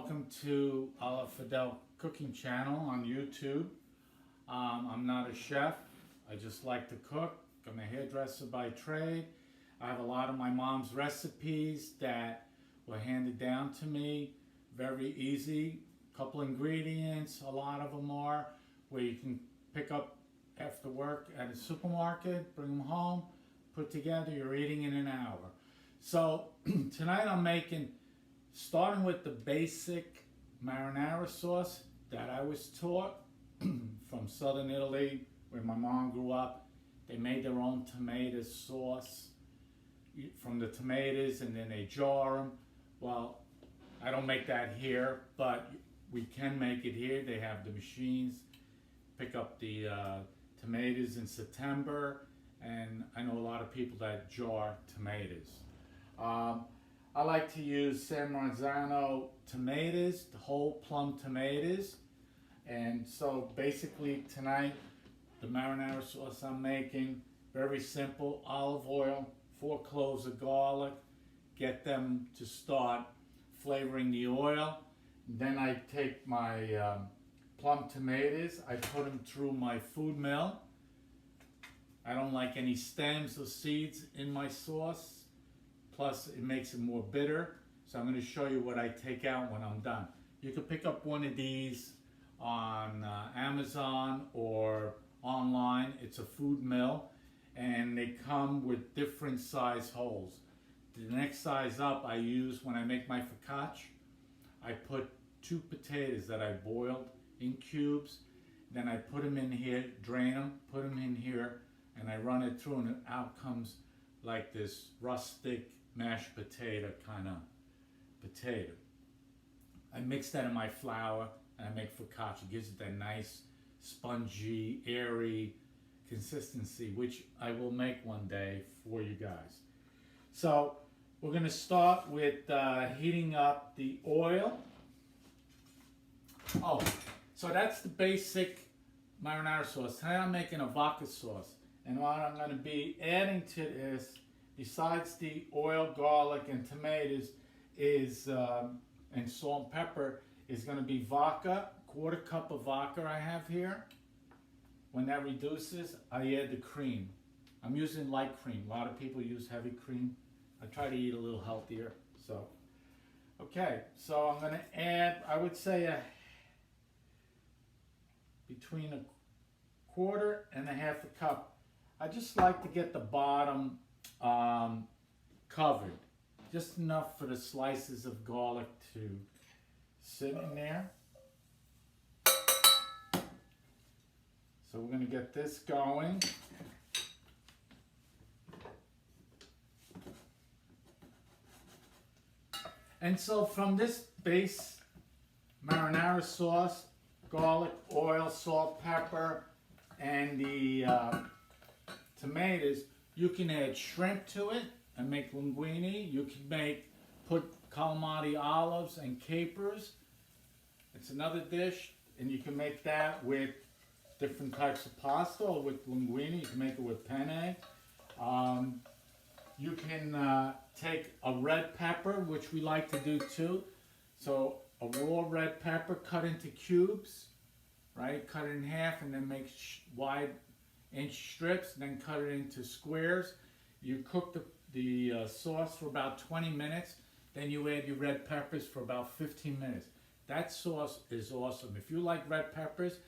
welcome to Alla Fedele cooking channel on YouTube. I'm not a chef, I just like to cook. I'm a hairdresser by trade. I have a lot of my mom's recipes that were handed down to me. Very easy, couple ingredients, a lot of them are, where you can pick up after work at a supermarket, bring them home, put together, you're eating in an hour. So tonight I'm starting with the basic marinara sauce that I was taught from southern Italy, where my mom grew up. They made their own tomato sauce from the tomatoes and then they jar them. Well, I don't make that here, but we can make it here. They have the machines. Pick up the tomatoes in September, and I know a lot of people that jar tomatoes. I like to use San Marzano tomatoes, the whole plum tomatoes. And so basically tonight, the marinara sauce I'm making, very simple, olive oil, 4 cloves of garlic, get them to start flavoring the oil. Then I take my plum tomatoes, I put them through my food mill. I don't like any stems or seeds in my sauce. Plus, it makes it more bitter. So I'm going to show you what I take out when I'm done. You can pick up one of these on Amazon or online. It's a food mill, and they come with different size holes. The next size up I use when I make my focaccia. I put 2 potatoes that I boiled in cubes. Then I put them in here, drain them, put them in here, and I run it through, and out comes like this rustic mashed potato kind of potato. I mix that in my flour and I make focaccia. It gives it that nice, spongy, airy consistency, which I will make one day for you guys. So we're going to start with heating up the oil. Oh, so that's the basic marinara sauce. Today I'm making a vodka sauce. And what I'm going to be adding to this, besides the oil, garlic, and tomatoes, and salt and pepper, is going to be vodka, 1/4 cup of vodka I have here. When that reduces, I add the cream. I'm using light cream. A lot of people use heavy cream. I try to eat a little healthier. So, okay, so I'm going to add, I would say, between 1/4 and 1/2 cup. I just like to get the bottom covered, just enough for the slices of garlic to sit in there. So we're going to get this going. And so from this base marinara sauce, garlic, oil, salt, pepper, and the tomatoes, you can add shrimp to it and make linguine. You can put calamari olives and capers. It's another dish, and you can make that with different types of pasta or with linguine. You can make it with penne. You can take a red pepper, which we like to do too. So a raw red pepper cut into cubes, right? Cut it in half and then make wide inch strips, then cut it into squares. You cook the sauce for about 20 minutes, then you add your red peppers for about 15 minutes. That sauce is awesome. If you like red peppers,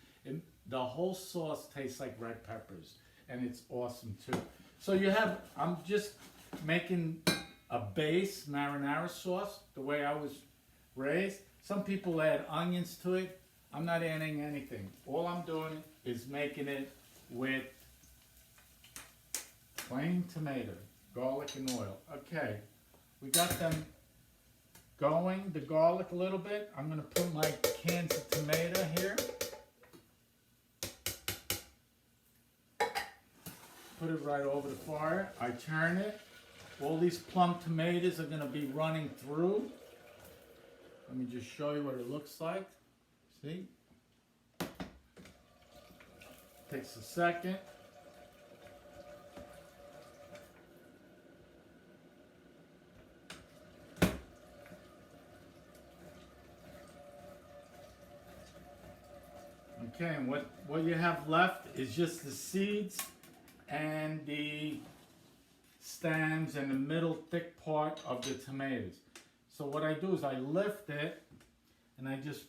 the whole sauce tastes like red peppers, and it's awesome too. So I'm just making a base marinara sauce the way I was raised. Some people add onions to it. I'm not adding anything. All I'm doing is making it with plain tomato, garlic, and oil. Okay, we got them going, the garlic a little bit. I'm going to put my cans of tomato here. Put it right over the fire. I turn it. All these plum tomatoes are going to be running through. Let me just show you what it looks like. See? Takes a second. Okay, and what you have left is just the seeds and the stems and the middle thick part of the tomatoes. So what I do is I lift it and I just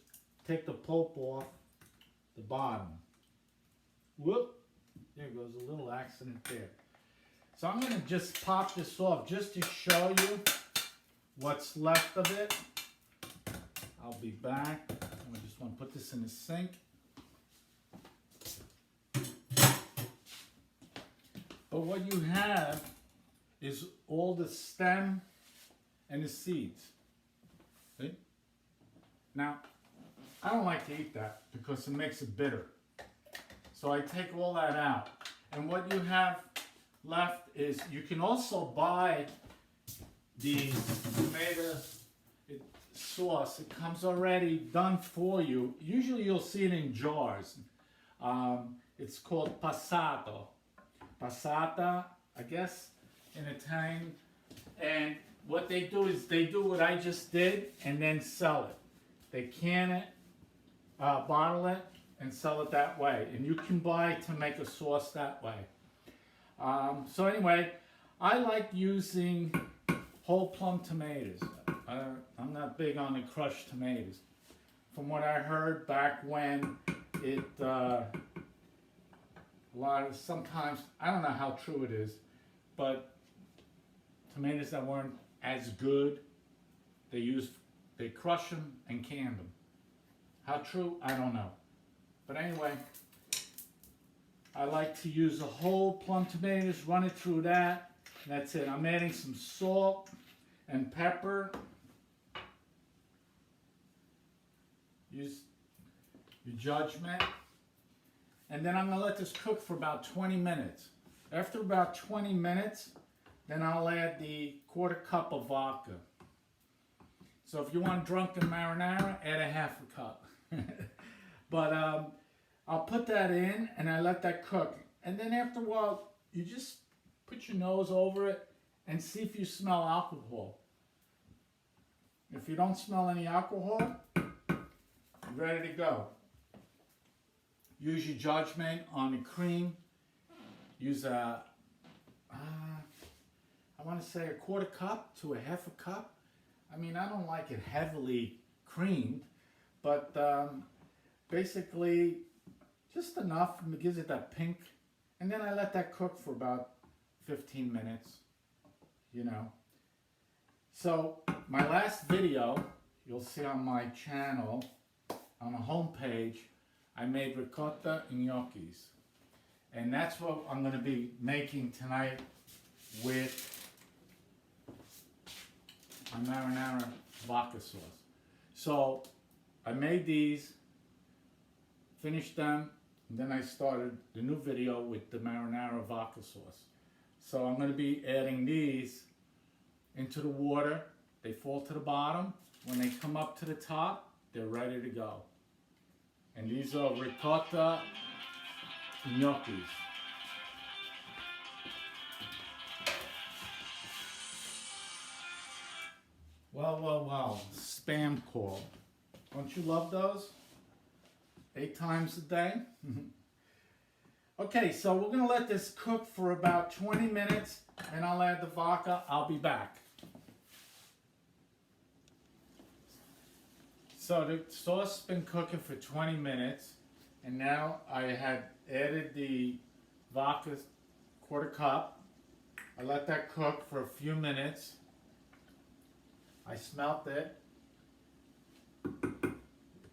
take the pulp off the bottom. Whoop, there goes a little accident there. So I'm gonna just pop this off just to show you what's left of it. I'll be back. I just want to put this in the sink. But what you have is all the stem and the seeds. See? Now, I don't like to eat that because it makes it bitter. So I take all that out. And what you have left is, you can also buy the tomato sauce. It comes already done for you. Usually you'll see it in jars. It's called passato. Passata, I guess, in Italian. And what they do is they do what I just did and then sell it. They can it, bottle it, and sell it that way. And you can buy to make a sauce that way. So anyway, I like using whole plum tomatoes. I'm not big on the crushed tomatoes. From what I heard back when it, sometimes, I don't know how true it is, but tomatoes that weren't as good, they crush them and can them. How true, I don't know. But anyway, I like to use the whole plum tomatoes, run it through that. That's it. I'm adding some salt and pepper. Use your judgment. And then I'm going to let this cook for about 20 minutes. After about 20 minutes, then I'll add the 1/4 cup of vodka. So if you want drunken marinara, add a 1/2 cup. But I'll put that in and I let that cook. And then after a while, you just put your nose over it and see if you smell alcohol. If you don't smell any alcohol, you're ready to go. Use your judgment on the cream. Use I want to say a 1/4 cup to a 1/2 cup. I mean, I don't like it heavily creamed, but basically just enough. It gives it that pink. And then I let that cook for about 15 minutes, you know. So my last video, you'll see on my channel, on the home page, I made ricotta gnocchis. And that's what I'm going to be making tonight with my marinara vodka sauce. So I made these, finished them, and then I started the new video with the marinara vodka sauce. So I'm going to be adding these into the water. They fall to the bottom. When they come up to the top, they're ready to go. And these are ricotta gnocchis. Well, well, well, spam call. Don't you love those? 8 times a day? Okay, so we're going to let this cook for about 20 minutes and I'll add the vodka. I'll be back. So the sauce has been cooking for 20 minutes and now I had added the vodka 1/4 cup. I let that cook for a few minutes. I smelt it.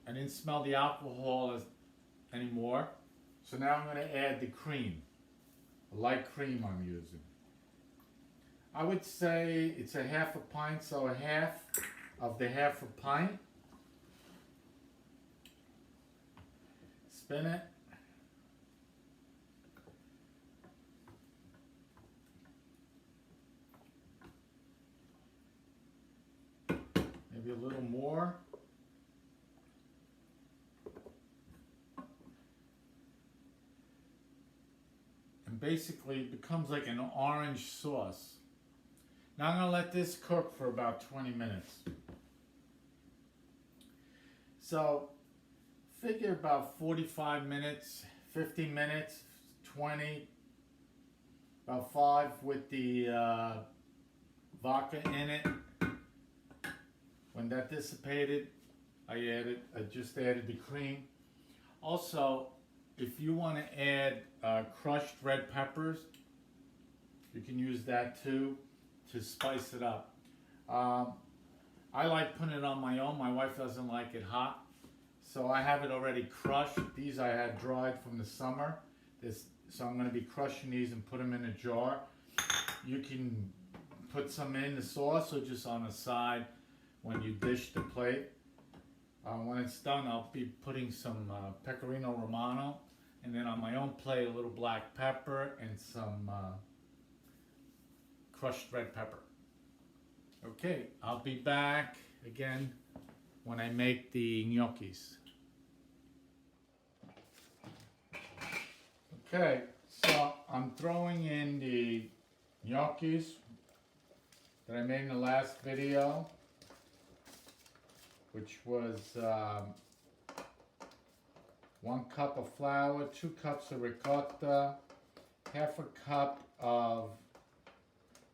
I didn't smell the alcohol anymore. So now I'm going to add the cream. A light cream I'm using. I would say it's a 1/2 pint, so a half of the 1/2 pint. Spin it. Maybe a little more. And basically it becomes like an orange sauce. Now I'm going to let this cook for about 20 minutes. So figure about 45 minutes, 50 minutes, 20, about 5 with the vodka in it. When that dissipated, I just added the cream. Also, if you want to add crushed red peppers, you can use that too to spice it up. I like putting it on my own. My wife doesn't like it hot, so I have it already crushed. These I had dried from the summer. So I'm going to be crushing these and put them in a jar. You can put some in the sauce or just on the side when you dish the plate. When it's done, I'll be putting some pecorino romano, and then on my own plate, a little black pepper and some crushed red pepper. Okay, I'll be back again when I make the gnocchis. Okay, so I'm throwing in the gnocchis that I made in the last video, which was 1 cup of flour, 2 cups of ricotta, half a cup of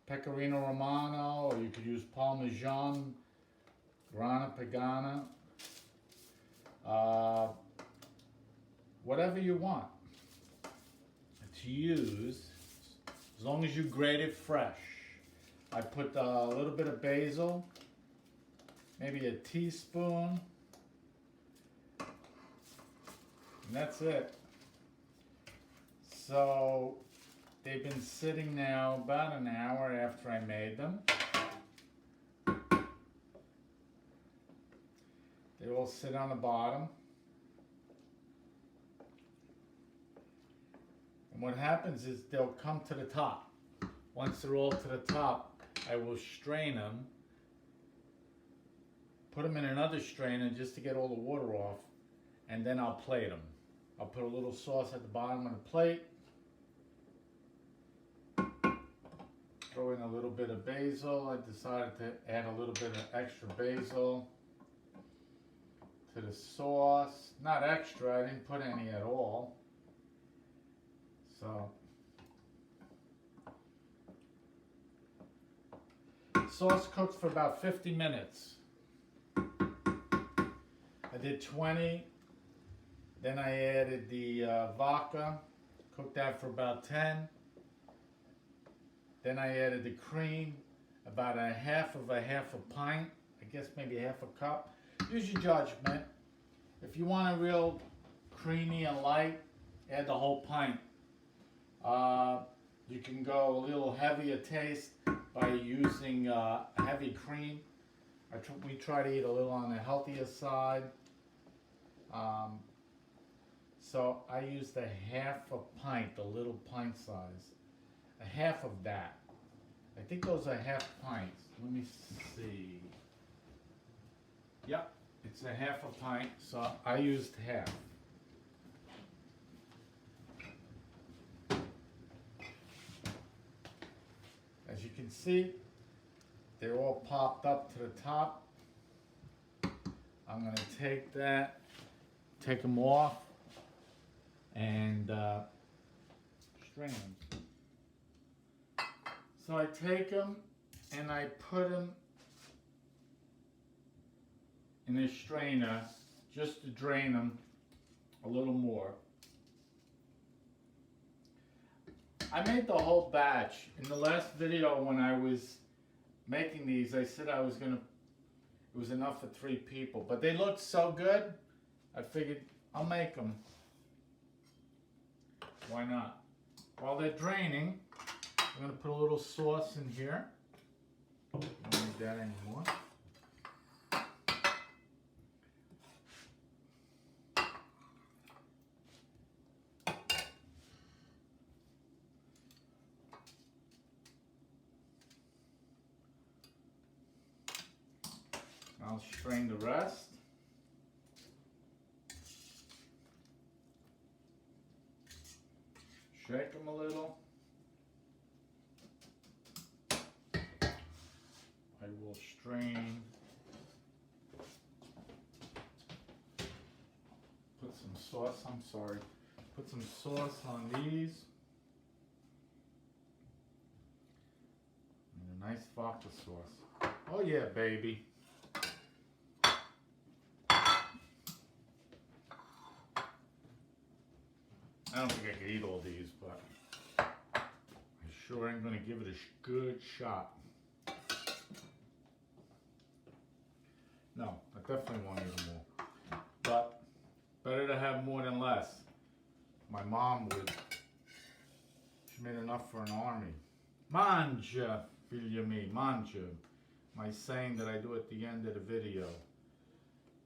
pecorino romano, or you could use parmesan, grana padano, whatever you want to use, as long as you grate it fresh. I put a little bit of basil, maybe a teaspoon, and that's it. So they've been sitting now about an hour after I made them. They will sit on the bottom. And what happens is they'll come to the top. Once they're all to the top, I will strain them, put them in another strainer just to get all the water off, and then I'll plate them. I'll put a little sauce at the bottom of the plate, throw in a little bit of basil. I decided to add a little bit of extra basil to the sauce. Not extra, I didn't put any at all. So, sauce cooks for about 50 minutes. I did 20, then I added the vodka, cooked that for about 10. Then I added the cream, about a half a pint, I guess maybe a half a cup. Use your judgment. If you want a real creamy and light, add the whole pint. You can go a little heavier taste by using heavy cream. We try to eat a little on the healthier side. So I used a half a pint, the little pint size. A half of that. I think those are half pints. Let me see. Yep, it's a half a pint, so I used half. As you can see, they're all popped up to the top. I'm going to take them off, and strain them. So I take them and I put them in a strainer just to drain them a little more. I made the whole batch. In the last video when I was making these, I said it was enough for 3 people, but they looked so good, I figured I'll make them. Why not? While they're draining, I'm going to put a little sauce in here. Don't need that anymore. I'll strain the rest. Shake them a little. I will strain. Put sauce, I'm sorry. Put some sauce on these. And a nice vodka sauce. Oh yeah, baby. I don't think I could eat all these, but I sure am going to give it a good shot. No, I definitely won't eat them all. But better to have more than less. My mom she made enough for an army. Mangia, figlio mio, mangia. My saying that I do at the end of the video.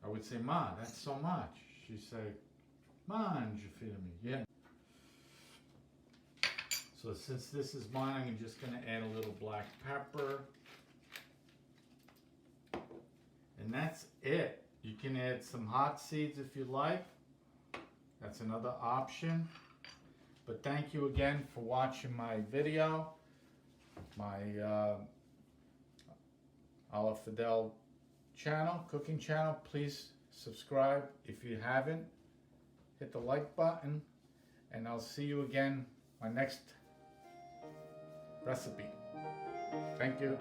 I would say, Ma, that's so much. She'd say, mangia, figlio mio. Yeah. So since this is mine, I'm just going to add a little black pepper. And that's it. You can add some hot seeds if you like. That's another option. But thank you again for watching my video. My Alla Fedele channel, cooking channel. Please subscribe if you haven't. Hit the like button. And I'll see you again my next recipe. Thank you.